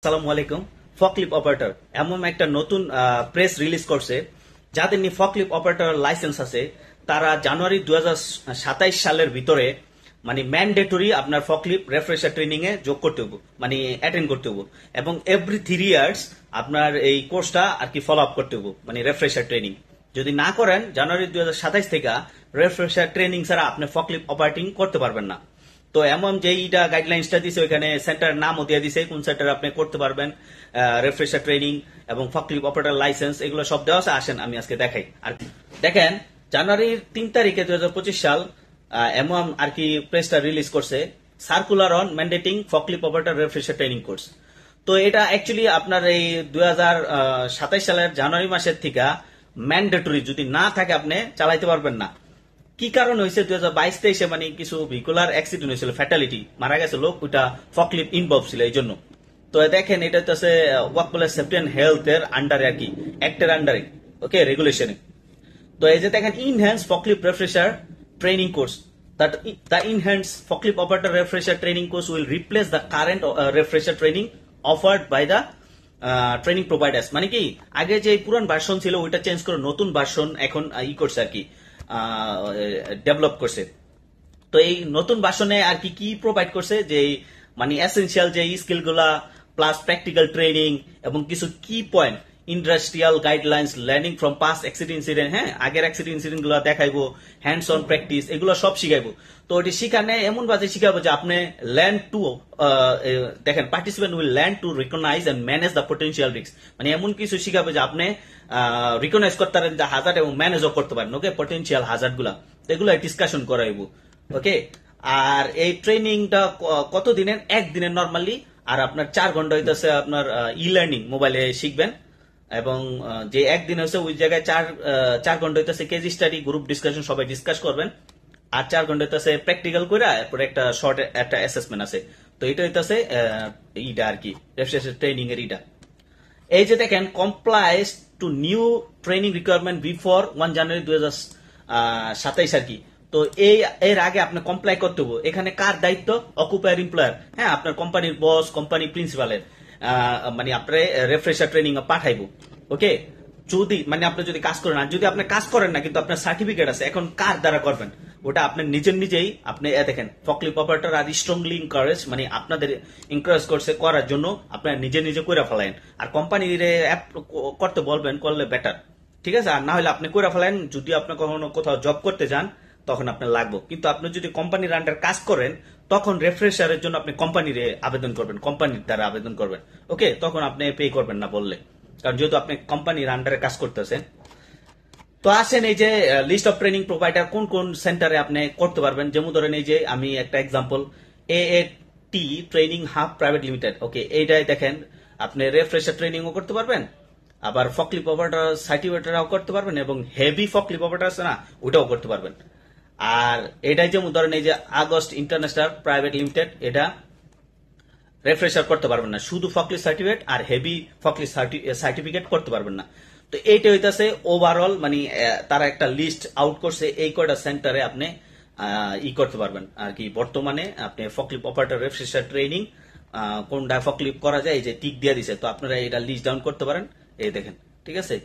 আসসালামু আলাইকুম। ফকলিফট অপারেটর এমন একটা নতুন প্রেস রিলিজ করছে, যাদের নিয়ে ফকলিফট অপারেটর লাইসেন্স আছে তারা জানুয়ারি 2027 সালের ভিতরে মানে ম্যান্ডেটরি আপনার ফকলিফট রেফ্রেশার ট্রেনিং এ যোগ করতে হবে, মানে অ্যাটেন্ড করতে হবে এবং এভরি 3 ইয়ার্স আপনার এই কোর্সটা আর কি ফলো আপ করতে হবে, মানে রেফ্রেশার ট্রেনিং। যদি না করেন জানুয়ারি 2027 থেকে রেফ্রেশার ট্রেনিং ছাড়া আপনি ফকলিফট অপারেটিং করতে পারবেন না। তো এমন যে ইটা গাইডলাইন্সটা দিছে, ওইখানে সেন্টার নামও দিয়ে দিছে কোন সেন্টার আপনি করতে পারবেন রেফ্রেশার ট্রেনিং এবং ফকলিফট অপারেটর লাইসেন্স, এগুলো সব দেওয়া আছে। আসেন আমি আজকে দেখাই। আর দেখেন, জানুয়ারির 3 তারিখে 2025 সাল এমন আর কি প্রেসটা রিলিজ করছে, circular on mandating forklift operator refresher training course. তো এটা অ্যাকচুয়ালি আপনার এই 2027 সালের জানুয়ারি মাসের থেকে ম্যান্ডেটরি, যদি না থাকে আপনি চালাইতে পারবেন না। কি কারণ হয়েছে 2022-23 মানে কিছু ভেহিকুলার অ্যাক্সিডেন্ট হয়েছিল, ফ্যাটালিটি, মারা গেছে লোক, ওইটা ফকলিফট ইনভলভ ছিল এই জন্য। তো দেখেন, এটা হচ্ছে ওয়ার্কপ্লেস সেফটি এন্ড হেলথ এর আন্ডারে আর কি, অ্যাক্টের আন্ডারে, ওকে, রেগুলেশনে। তো এই যে দেখেন, enhance forklift refresher training course, that the enhanced forklift operator refresher training course will replace the current refresher training offered by the training providers. মানে কি, আগে যে পুরান ভার্সন ছিল ওইটা চেঞ্জ করে নতুন ভার্সন এখন করছে আর কি, ডেভেলপ করছে। তো এই নতুন ভার্সনে আর কি কি প্রোভাইড করছে, যে মানে এসেনশিয়াল যে স্কিল গুলা, প্লাস প্র্যাকটিক্যাল ট্রেনিং এবং কিছু কি point, industrial guidelines, learning from past accident incident, হ্যাঁ, আগের অ্যাক্সিডেন্ট ইনসিডেন্ট গুলো দেখাইবো, হ্যান্ডস অন প্র্যাকটিস, এগুলো সব শিখাইবো। তো ওটি শিখানে এমন ভাবে শিখাবো যে আপনি লার্ন টু, দেখেন, participant will learn to recognise and manage the potential risk. মানে এমন কিছু শিখাবে যে আপনি রিকগনাইজ করতে পারেন যে হাজার, এবং ম্যানেজও করতে পারেন, ওকে, পটেনশিয়াল হাজার গুলা, এগুলো ডিসকাশন করাইবো, ওকে। আর এই ট্রেনিংটা কত দিনের? একদিনের নর্মালি। আর আপনার 4 ঘন্টা হইতেছে আপনার ই লার্নিং, মোবাইলে শিখবেন। এবং যে একদিন হচ্ছে ওই জায়গায় 4 ঘন্টা হইতেছে কেস স্টাডি, গ্রুপ ডিসকাশন, সবাই ডিসকাস করবেন। আর 4 ঘন্টা হইতেছে প্র্যাকটিক্যাল করে, এরপরে একটা শর্ট একটা অ্যাসেসমেন্ট আছে। তো এটা হইতেছে ইটা আর কি, ট্রেনিং এর ইটা। এই যে দেখেন, কমপ্লাইজ two new training requirement before 1 জানুয়ারি 2027 আর কি। তো এর আগে আপনি কমপ্লাই করতে হবে। এখানে কার দায়িত্ব? অকুপায়ার এমপ্লয়ার, হ্যাঁ, আপনার কোম্পানির বস, কোম্পানি প্রিন্সিপালের, মানে আপনার রেফ্রেশার ট্রেনিং পাঠাইবো, ওকে। যদি মানে আপনি যদি কাজ করেন, আর যদি আপনি কাজ করেন না কিন্তু আপনার সার্টিফিকেট আছে, এখন কার দ্বারা করবেন? ওটা আপনি নিজেই আপনি দেখেন, ফকলিফট অপারেটর আর স্ট্রংলি ইনকারেজ, মানে আপনাদের ইনকারেজ করছে করার জন্য, আপনার নিজে করে ফেলাইন। আর কোম্পানির অ্যাপ করতে বলবেন, করলে বেটার, ঠিক আছে। আর না হলে আপনি করে ফেলাইন, যদি আপনি কখনো কোথাও জব করতে যান তখন আপনার লাগবে। কিন্তু আপনি যদি কোম্পানির আন্ডার কাজ করেন, তখন রেফ্রেশারের জন্য আপনি কোম্পানির আবেদন করবেন, কোম্পানির দ্বারা আবেদন করবেন, ওকে। তখন আপনি পে করবেন না বললে, কারণ যেহেতু আপনি কোম্পানির আন্ডারে কাজ করতেছেন। তো আসেন, এই যে লিস্ট অফ ট্রেনিং প্রোভাইডার কোন কোন সেন্টারে আপনি করতে পারবেন। যেমন ধরেন, এই যে আমি একটা example, AAT training hub private limited, okay, এইটাই দেখেন, আপনি রেফ্রেশার ট্রেনিংও করতে পারবেন, আবার ফকলিফট অপারেটর সার্টিফিকেটও করতে পারবেন, এবং হেভি ফকলিফট অপারেটর আছে না, ওটাও করতে পারবেন। আর এটাই যেমন ধরেন, এই যে আগস্ট ইন্টারন্যাশনাল প্রাইভেট লিমিটেড, এটা রেফ্রেশার করতে পারবেন না, শুধু ফকলিফট সার্টিফিকেট আর হেভি ফকলিফট সার্টিফিকেট করতে পারবেন না। তো এইটা হইতাছে ওভারঅল, মানে তারা একটা লিস্ট আউট করছে, এই কয়টা সেন্টারে আপনি করতে পারবেন আর কি। বর্তমানে আপনি ফকলিফট অপারেটর রেফ্রেশার ট্রেনিং কোনটা ফকলিফট করা যায়, এই যে টিক দিয়ে দিছে, তো আপনারা এটা লিস্ট ডাউন করতে পারেন, এই দেখেন, ঠিক আছে।